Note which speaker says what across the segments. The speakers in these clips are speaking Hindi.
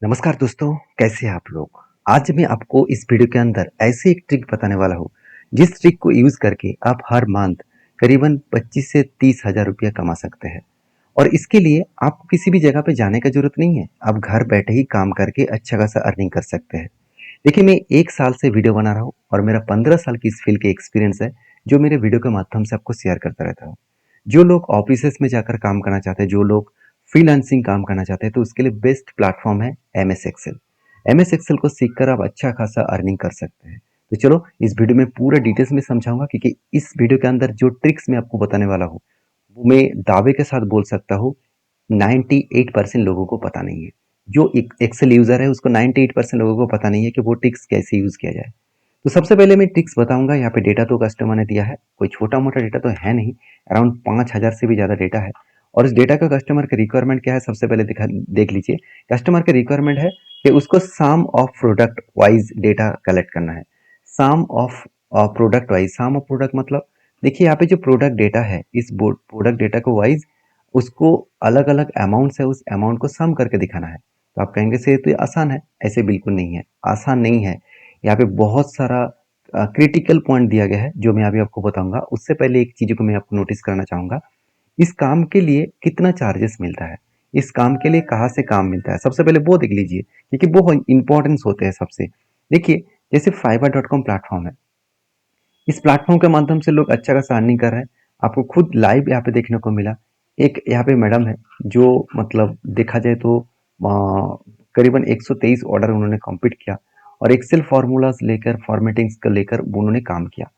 Speaker 1: नमस्कार दोस्तों, कैसे हैं आप लोग? आज मैं आपको इस वीडियो के अंदर ऐसी एक ट्रिक बताने वाला हूँ, जिस ट्रिक को यूज़ करके आप हर मंथ करीबन 25 से 30 हज़ार रुपया कमा सकते हैं। और इसके लिए आपको किसी भी जगह पे जाने का ज़रूरत नहीं है। आप घर बैठे ही काम करके अच्छा खासा अर्निंग कर सकते हैं। देखिए, मैं 1 साल से वीडियो बना रहा हूँ और मेरा 15 साल की इस फील्ड का एक्सपीरियंस है, जो मेरे वीडियो के माध्यम से आपको शेयर करता रहता हूँ। जो लोग ऑफिसेज़ में जाकर काम करना चाहते हैं, जो लोग फ्रीलांसिंग काम करना चाहते हैं, तो उसके लिए बेस्ट प्लेटफ़ॉर्म है एमएस एक्सेल। एमएस एक्सेल को सीखकर आप अच्छा खासा अर्निंग कर सकते हैं। तो चलो, इस वीडियो में पूरा डिटेल्स में समझाऊँगा, क्योंकि इस वीडियो के अंदर जो ट्रिक्स मैं आपको बताने वाला हूँ, वो मैं दावे के साथ बोल सकता हूँ 98% लोगों को पता नहीं है। जो एक एक्सेल यूज़र है, उसको 98% लोगों को पता नहीं है कि वो ट्रिक्स कैसे यूज़ किया जाए। तो सबसे पहले मैं ट्रिक्स बताऊँगा। यहाँ पे डेटा तो कस्टमर ने दिया है, कोई छोटा-मोटा डेटा तो है नहीं, अराउंड 5000 से भी ज़्यादा डेटा है। और इस डेटा का कस्टमर का रिक्वायरमेंट क्या है, सबसे पहले देख लीजिए। कस्टमर का रिक्वायरमेंट है कि उसको sum of product wise data collect करना है। Sum of product wise, sum of product मतलब देखिए, यहाँ पे जो प्रोडक्ट डेटा है, इस प्रोडक्ट डेटा को वाइज़ उसको अलग-अलग अमाउंट्स है, उस अमाउंट को सम करके दिखाना है। तो आप कहेंगे सर, तो ये आसान है। ऐसे बिल्कुल नहीं है, आसान नहीं है। यहाँ पे बहुत सारा क्रिटिकल पॉइंट दिया गया है, जो मैं अभी आपको बताऊँगा। उससे पहले एक चीज़ को मैं आपको नोटिस कराना चाहूँगा, इस काम के लिए कितना चार्जेस मिलता है? इस काम के लिए कहाँ से काम मिलता है? सबसे पहले वो देख लीजिए, क्योंकि वो इम्पोर्टेंस होते हैं सबसे। देखिए, जैसे fiverr.com प्लेटफ़ॉर्म है। इस प्लेटफ़ॉर्म के माध्यम से लोग अच्छा खासा अर्निंग कर रहे हैं। आपको खुद लाइव यहाँ पे देखने को मिला। एक यहाँ पे मैडम है, जो मतलब देखा जाए तो करीबन 123 ऑर्डर उन्होंने कंप्लीट किया और एक्सेल फ़ॉर्मूलाज़ लेकर, फ़ॉर्मेटिंग्स को लेकर वो उन्होंने काम किया।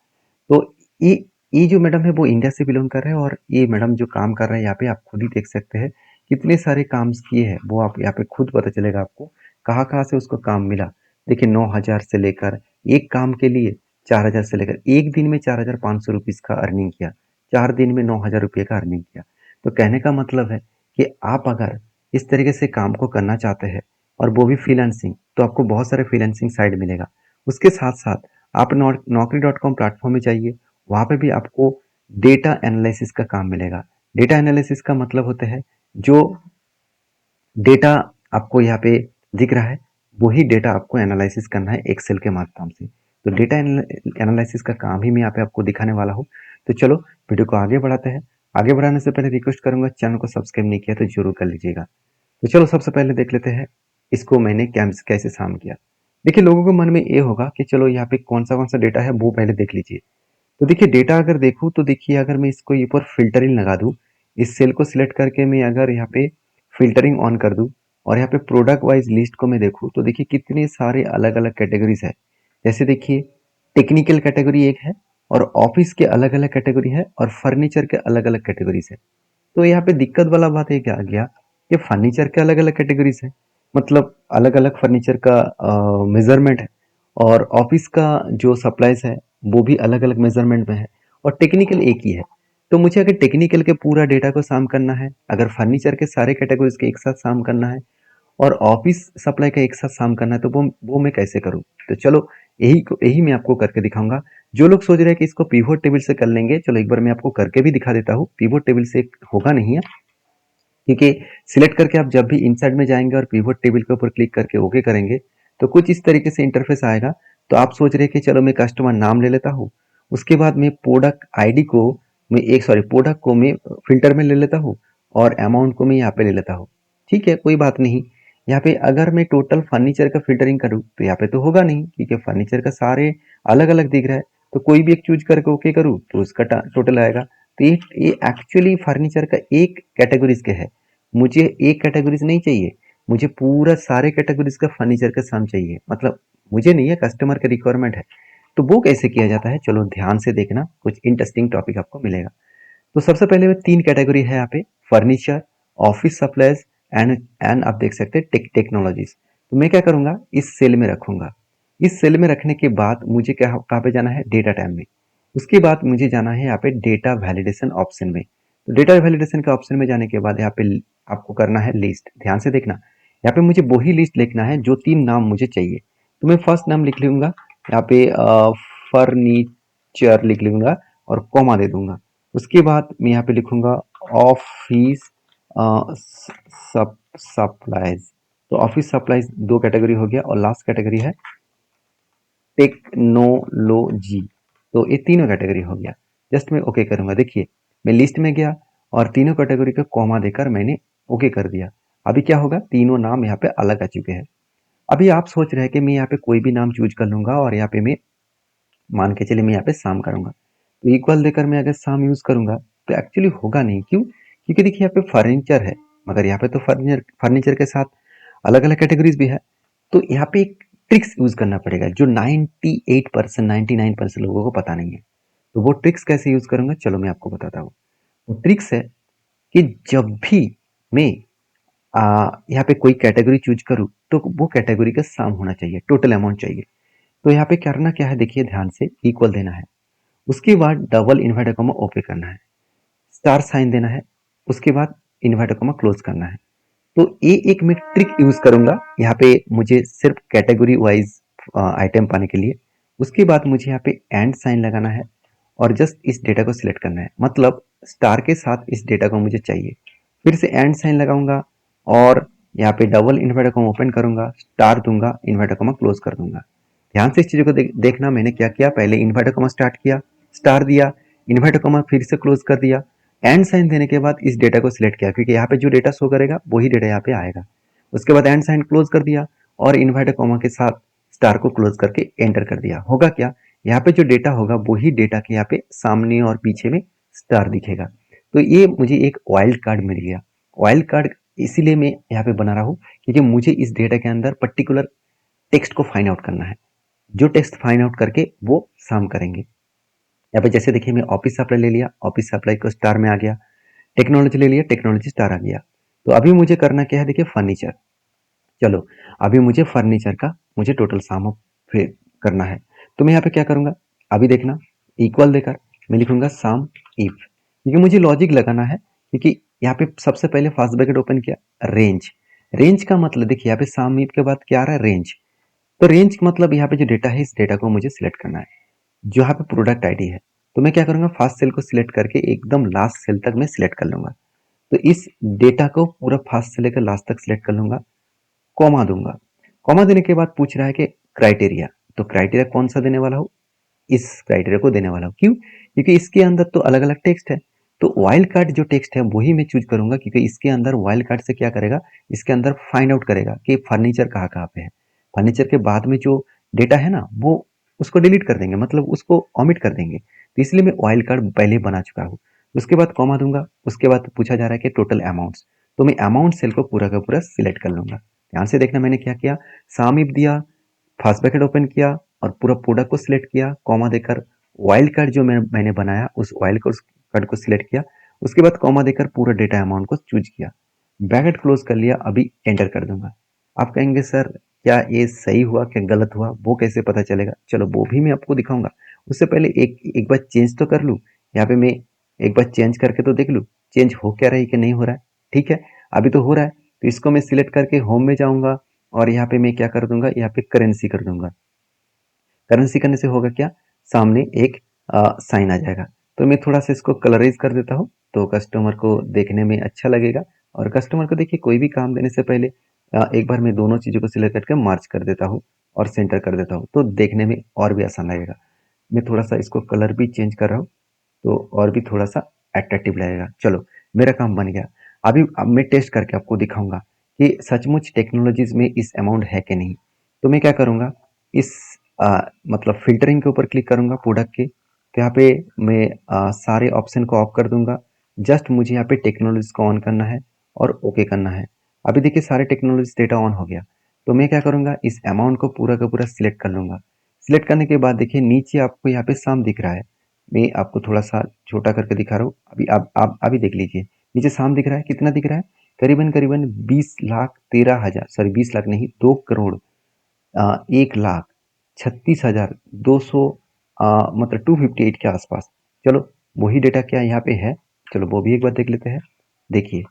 Speaker 1: तो ये ये जो मैडम है, वो इंडिया से बिलॉन्ग कर रहे हैं और ये मैडम जो काम कर रहे हैं यहाँ पे, आप खुद ही देख सकते हैं कितने सारे काम्स किए हैं। वो आप यहाँ पे खुद पता चलेगा आपको कहाँ-कहाँ से उसको काम मिला। देखिए, 9000 से लेकर एक काम के लिए 4000 से लेकर एक दिन में 4500 रुपीज़ का अर्निंग किया। 4 दिन में 9000 रुपये का अर्निंग किया। तो कहने का मतलब है कि आप अगर इस तरीके से काम को करना चाहते हैं और वो भी फ्रीलांसिंग, तो आपको बहुत सारे फ्रीलांसिंग साइट मिलेगा। उसके साथ-साथ आप नौकरी.com प्लेटफ़ॉर्म में जाइए, वहाँ पे भी आपको डेटा एनालिसिस का काम मिलेगा। डेटा एनालिसिस का मतलब होता है, जो डेटा आपको यहाँ पे दिख रहा है, वही डेटा आपको एनालिसिस करना है एक्सेल के माध्यम से। तो डेटा एनालिसिस का काम ही मैं यहाँ पे आपको दिखाने वाला हूँ। तो चलो, वीडियो को आगे बढ़ाते हैं। आगे बढ़ाने से पहले रिक्वेस्ट करूँगा, चैनल को सब्सक्राइब नहीं किया तो ज़रूर कर लीजिएगा। तो चलो, सबसे पहले देख लेते हैं इसको मैंने कैसे शाम किया। देखिए, लोगों के मन में ये होगा कि चलो, यहाँ पे कौन सा डेटा है वो पहले देख लीजिए। तो देखिए, डेटा अगर देखूँ तो देखिए, अगर मैं इसको ऊपर फ़िल्टरिंग लगा दूँ, इस सेल को सिलेक्ट करके मैं अगर यहाँ पे फ़िल्टरिंग ऑन कर दूँ और यहाँ पे प्रोडक्ट वाइज़ लिस्ट को मैं देखूँ, तो देखिए कितने सारे अलग-अलग कैटेगरीज़ है। जैसे देखिए, टेक्निकल कैटेगरी एक है और ऑफ़िस के अलग-अलग कैटेगरी है और फर्नीचर के अलग-अलग कैटेगरीज़ है। तो यहाँ पे दिक्कत वाला बात ये क्या आ गया कि फर्नीचर के अलग-अलग कैटेगरीज़ है। मतलब अलग-अलग फर्नीचर का मेज़रमेंट है और ऑफ़िस का जो सप्लाइज़ है, वो भी अलग-अलग मेज़रमेंट में है और टेक्निकल एक ही है। तो मुझे अगर टेक्निकल के पूरा डेटा को शाम करना है, अगर फर्नीचर के सारे कैटेगरीज़ के एक साथ शाम करना है और ऑफ़िस सप्लाई का एक साथ शाम करना है, तो वो मैं कैसे करूँ? तो चलो, यही मैं आपको करके दिखाऊँगा। जो लोग सोच रहे हैं कि इसको पिवोट टेबल से कर लेंगे, चलो एक बार मैं आपको करके भी दिखा देता हूँ। पिवोट टेबल से होगा नहीं है, क्योंकि सिलेक्ट करके आप जब भी इनसाइड में जाएँगे और पिवोट टेबल के ऊपर क्लिक करके ओके करेंगे, तो कुछ इस तरीके से इंटरफ़ेस आएगा। तो आप सोच रहे हैं कि चलो, मैं कस्टमर नाम ले लेता हूँ, उसके बाद मैं प्रोडक्ट आईडी को प्रोडक्ट को मैं फ़िल्टर में ले लेता हूँ और अमाउंट को मैं यहाँ पे ले लेता हूँ। ठीक है, कोई बात नहीं। यहाँ पे अगर मैं टोटल फर्नीचर का फ़िल्टरिंग करूँ, तो यहाँ पे तो होगा नहीं, क्योंकि फर्नीचर का सारे अलग-अलग दिख रहा है। तो कोई भी एक चूज़ करके ओके करूँ, तो उसका टोटल आएगा। तो ये एक्चुअली फर्नीचर का एक कैटेगरीज़ के है। मुझे एक कैटेगरीज़ नहीं चाहिए, मुझे पूरा सारे कैटेगरीज़ का फर्नीचर का सम चाहिए। मतलब मुझे नहीं है, कस्टमर का रिक्वायरमेंट है। तो वो कैसे किया जाता है, चलो ध्यान से देखना, कुछ इंटरेस्टिंग टॉपिक आपको मिलेगा। तो सबसे पहले में 3 कैटेगरी है यहाँ पे, फर्नीचर, ऑफिस सप्लाइज एंड आप देख सकते हैं टेक्नोलॉजीज। तो मैं क्या करूँगा, इस सेल में रखूँगा। इस सेल में रखने के बाद मुझे क्या कहाँ पे जाना है, डेटा टैब में। उसके बाद मुझे जाना है यहाँ पे डेटा वैलिडेशन ऑप्शन में। तो डेटा वैलिडेशन के ऑप्शन में जाने के बाद यहाँ पे आपको करना है लिस्ट। ध्यान से देखना, यहाँ पे मुझे वही लिस्ट लिखना है जो 3 नाम मुझे चाहिए। तो मैं फर्स्ट नाम लिख लूँगा, यहाँ पे फर्नीचर लिख लूँगा और कॉमा दे दूंगा। उसके बाद मैं यहाँ पे लिखूंगा ऑफिस सप्लाइज। तो ऑफिस सप्लाईज 2 कैटेगरी हो गया और लास्ट कैटेगरी है टेक्नोलॉजी। तो ये तीनों कैटेगरी हो गया। जस्ट मैं ओके करूंगा। देखिए मैं लिस्ट में गया और तीनों कैटेगरी का कॉमा देकर मैंने ओके कर दिया। अभी क्या होगा, तीनों नाम यहाँ पे अलग आ चुके हैं। अभी आप सोच रहे हैं कि मैं यहाँ पे कोई भी नाम चूज कर लूंगा और यहाँ पे मैं मान के चलिए मैं यहाँ पे शाम करूंगा, तो इक्वल देकर मैं अगर शाम यूज करूंगा तो एक्चुअली होगा नहीं। क्यों? क्योंकि देखिए यहाँ पे फर्नीचर है, मगर यहाँ पे तो फर्नीचर फर्नीचर के साथ अलग अलग कैटेगरीज भी है। तो यहाँ पे एक ट्रिक्स यूज करना पड़ेगा जो 98% 99% लोगों को पता नहीं है। तो वो ट्रिक्स कैसे यूज करूंगा, चलो मैं आपको बताता हूँ। वो ट्रिक्स है कि जब भी मैं यहाँ पे कोई कैटेगरी चूज करूँ तो वो कैटेगरी का सम होना चाहिए, टोटल अमाउंट चाहिए। तो यहाँ पे करना क्या है, देखिए ध्यान से, इक्वल देना है, उसके बाद डबल इन्वर्टेड कॉमा ओपन करना है, स्टार साइन देना है, उसके बाद इन्वर्टेड कॉमा क्लोज करना है। तो ये एक मैं ट्रिक यूज करूंगा यहाँ पे मुझे सिर्फ कैटेगरी वाइज आइटम पाने के लिए। उसके बाद मुझे यहाँ पे एंड साइन लगाना है और जस्ट इस डेटा को सिलेक्ट करना है, मतलब स्टार के साथ इस डेटा को मुझे चाहिए। फिर से एंड साइन लगाऊंगा और यहाँ पे डबल इन्वर्टेड कॉमा ओपन करूंगा, स्टार दूंगा, इन्वर्टेड कॉमा क्लोज कर दूंगा। ध्यान से इस चीजों को देखना, मैंने क्या किया, पहले इन्वर्टेड कॉमा स्टार्ट किया, स्टार दिया, इन्वर्टेड कॉमा फिर से क्लोज कर दिया, एंड साइन देने के बाद इस डेटा को सिलेक्ट किया क्योंकि यहाँ पे जो डेटा शो करेगा वही डेटा यहाँ पे आएगा। उसके बाद एंड साइन क्लोज कर दिया और इन्वर्टेड कॉमा के साथ स्टार को क्लोज करके एंटर कर दिया। होगा क्या, यहाँ पे जो डेटा होगा वही डेटा के यहाँ पे सामने और पीछे में स्टार दिखेगा। तो ये मुझे एक वाइल्ड कार्ड मिल गया। वाइल्ड कार्ड इसीलिए मैं यहाँ पे बना रहा हूँ क्योंकि मुझे इस डेटा के अंदर पर्टिकुलर टेक्स्ट को फाइंड आउट करना है। जो टेक्स्ट फाइंड आउट करके वो सम करेंगे। यहाँ पे जैसे देखिए मैं ऑफिस सप्लाई ले लिया, ऑफिस सप्लाई को स्टार में आ गया, टेक्नोलॉजी ले लिया, टेक्नोलॉजी स्टार आ गया। तो अभी मुझे करना क्या है, देखिए फर्नीचर। चलो अभी मुझे फर्नीचर का मुझे टोटल सम फिर करना है। तो मैं यहाँ पे क्या करूंगा, अभी देखना, इक्वल देकर मैं लिखूंगा सम इफ, क्योंकि मुझे लॉजिक लगाना है। क्योंकि यहाँ पे सबसे पहले फर्स्ट ब्रैकेट ओपन किया, रेंज। रेंज का मतलब देखिए यहाँ पे सम इफ के बाद क्या आ रहा है, रेंज। तो रेंज मतलब यहाँ पे जो डेटा है इस डेटा को मुझे सिलेक्ट करना है, जो यहाँ पे प्रोडक्ट आईडी है। तो मैं क्या करूंगा, फर्स्ट सेल को सिलेक्ट करके एकदम लास्ट सेल तक मैं सिलेक्ट कर लूंगा। तो इस डेटा को पूरा फर्स्ट से लेकर लास्ट तक सिलेक्ट कर लूंगा, कॉमा दूंगा। कॉमा देने के बाद पूछ रहा है कि क्राइटेरिया, तो क्राइटेरिया कौन सा देने वाला हूँ, इस क्राइटेरिया को देने वाला हूँ। क्यों? क्योंकि इसके अंदर तो अलग अलग टेक्स्ट है। तो वाइल्ड कार्ड जो टेक्स्ट है वही मैं चूज करूंगा, क्योंकि इसके अंदर वाइल्ड कार्ड से क्या करेगा, इसके अंदर फाइंड आउट करेगा कि फर्नीचर कहाँ कहाँ पे है। फर्नीचर के बाद में जो डेटा है ना वो उसको डिलीट कर देंगे, मतलब उसको ऑमिट कर देंगे। तो इसलिए मैं वाइल्ड कार्ड पहले बना चुका हूँ। उसके बाद कॉमा दूंगा, उसके बाद पूछा जा रहा है कि टोटल अमाउंट्स, तो मैं अमाउंट सेल को पूरा का पूरा सिलेक्ट कर लूंगा। ध्यान से देखना मैंने क्या किया, सामिप दिया, फर्स्ट ब्रैकेट ओपन किया और पूरा प्रोडक्ट को सिलेक्ट किया, कॉमा देकर वाइल्ड कार्ड जो मैंने बनाया उस वाइल्ड कार्ड को सिलेक्ट किया। उसके बाद कॉमा देकर पूरा डेटा अमाउंट को चूज किया, ब्रैकेट क्लोज कर लिया, अभी एंटर कर दूंगा। आप कहेंगे सर क्या ये सही हुआ क्या गलत हुआ, वो कैसे पता चलेगा? चलो वो भी मैं आपको दिखाऊंगा। उससे पहले एक बार चेंज तो कर लूँ। यहाँ पे मैं एक बार चेंज करके तो देख लूँ चेंज हो क्या रहा है कि नहीं हो रहा है। ठीक है, अभी तो हो रहा है। तो इसको मैं सिलेक्ट करके होम में जाऊंगा और यहाँ पे मैं क्या कर दूंगा, यहाँ पे करेंसी कर दूंगा। करेंसी करने से होगा क्या, सामने एक साइन आ जाएगा। तो मैं थोड़ा सा इसको कलराइज कर देता हूँ तो कस्टमर को देखने में अच्छा लगेगा। और कस्टमर को देखिए कोई भी काम देने से पहले एक बार मैं दोनों चीज़ों को सिलेक्ट करके मार्च कर देता हूँ और सेंटर कर देता हूँ, तो देखने में और भी आसान लगेगा। मैं थोड़ा सा इसको कलर भी चेंज कर रहा हूँ तो और भी थोड़ा सा अट्रैक्टिव लगेगा। चलो मेरा काम बन गया। अभी अब मैं टेस्ट करके आपको दिखाऊंगा कि सचमुच टेक्नोलॉजीज में इस अमाउंट है कि नहीं। तो मैं क्या करूँगा, इस मतलब फ़िल्टरिंग के ऊपर क्लिक करूँगा प्रोडक्ट के, तो यहाँ पे मैं सारे ऑप्शन को ऑफ कर दूँगा। जस्ट मुझे यहाँ पे टेक्नोलॉजीज़ को ऑन करना है और ओके करना है। अभी देखिए सारे टेक्नोलॉजीज़ डेटा ऑन हो गया। तो मैं क्या करूँगा, इस अमाउंट को पूरा का पूरा सिलेक्ट कर लूँगा। सिलेक्ट करने के बाद देखिए नीचे आपको यहाँ पे सम दिख रहा है। मैं आपको थोड़ा सा छोटा करके दिखा रहा हूँ। अभी आप अभी देख लीजिए, नीचे सम दिख रहा है, कितना दिख रहा है, करीबन करीबन 20,13,000, सॉरी 20 लाख नहीं, 2 करोड़ 1,36,200 मतलब 258 के आसपास। चलो वही डेटा क्या यहाँ पे है, चलो वो भी एक बार देख लेते हैं। देखिए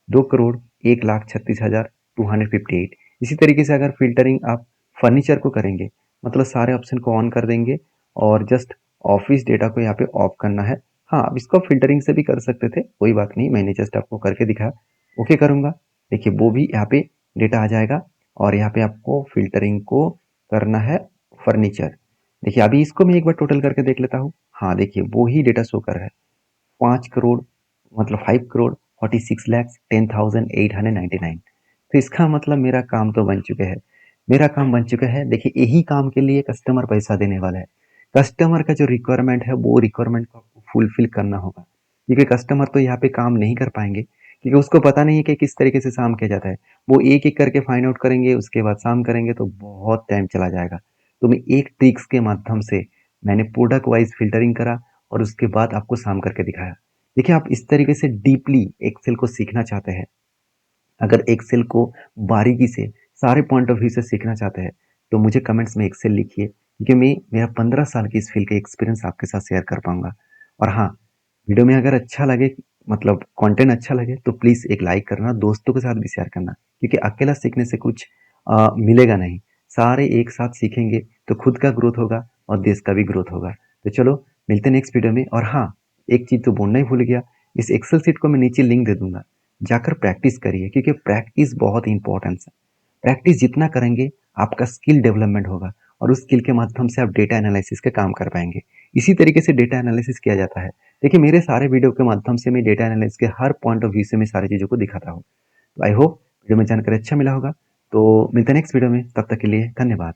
Speaker 1: 2,01,36,258। इसी तरीके से अगर फिल्टरिंग आप फर्नीचर को करेंगे, मतलब सारे ऑप्शन को ऑन कर देंगे और जस्ट ऑफिस डेटा को यहाँ पे ऑफ करना है। हाँ, अब इसको फिल्टरिंग से भी कर सकते थे, कोई बात नहीं, मैंने जस्ट आपको करके दिखाया। ओके करूँगा, देखिए वो भी यहाँ पे डेटा आ जाएगा और यहाँ पे आपको फिल्टरिंग को करना है फर्नीचर। देखिए अभी इसको मैं एक बार टोटल करके देख लेता हूँ। हाँ देखिए वो ही डेटा शो कर रहा है, 5 करोड़ मतलब 5 करोड़ 46 लाख 10,899। तो इसका मतलब मेरा काम तो बन चुका है, मेरा काम बन चुका है। देखिए यही काम के लिए कस्टमर पैसा देने वाला है। कस्टमर का जो रिक्वायरमेंट है वो रिक्वायरमेंट को आपको फुलफिल करना होगा, क्योंकि कस्टमर तो यहाँ पे काम नहीं कर पाएंगे, क्योंकि उसको पता नहीं है कि किस तरीके से शाम किया जाता है। वो एक एक करके फाइंड आउट करेंगे, उसके बाद शाम करेंगे तो बहुत टाइम चला जाएगा। तो मैं एक ट्रिक्स के माध्यम से मैंने प्रोडक्ट वाइज फिल्टरिंग करा और उसके बाद आपको शाम करके दिखाया। देखिए आप इस तरीके से डीपली एक्सेल को सीखना चाहते हैं, अगर एक्सेल को बारीकी से सारे पॉइंट ऑफ व्यू से सीखना चाहते हैं तो मुझे कमेंट्स में एक्सेल लिखिए, क्योंकि मैं मेरा 15 साल की इस फील्ड का एक्सपीरियंस आपके साथ शेयर कर पाऊंगा। और हाँ, वीडियो में अगर अच्छा लगे, मतलब कंटेंट अच्छा लगे तो प्लीज़ एक लाइक करना, दोस्तों के साथ भी शेयर करना, क्योंकि अकेला सीखने से कुछ मिलेगा नहीं। सारे एक साथ सीखेंगे तो खुद का ग्रोथ होगा और देश का भी ग्रोथ होगा। तो चलो मिलते हैं नेक्स्ट वीडियो में। और हाँ, एक चीज़ तो बोलना ही भूल गया, इस एक्सेल सीट को मैं नीचे लिंक दे दूंगा, जाकर प्रैक्टिस करिए, क्योंकि प्रैक्टिस बहुत इंपॉर्टेंट है। प्रैक्टिस जितना करेंगे आपका स्किल डेवलपमेंट होगा और उस स्किल के माध्यम से आप डेटा एनालिसिस का काम कर पाएंगे। इसी तरीके से डेटा एनालिसिस किया जाता है। देखिए मेरे सारे वीडियो के माध्यम से मैं डेटा एनालिसिस के हर पॉइंट ऑफ व्यू से मैं सारी चीज़ों को दिखाता हूँ। तो आई होप वीडियो में जानकारी अच्छा मिला होगा। तो मिलते हैं नेक्स्ट वीडियो में, तब तक के लिए धन्यवाद।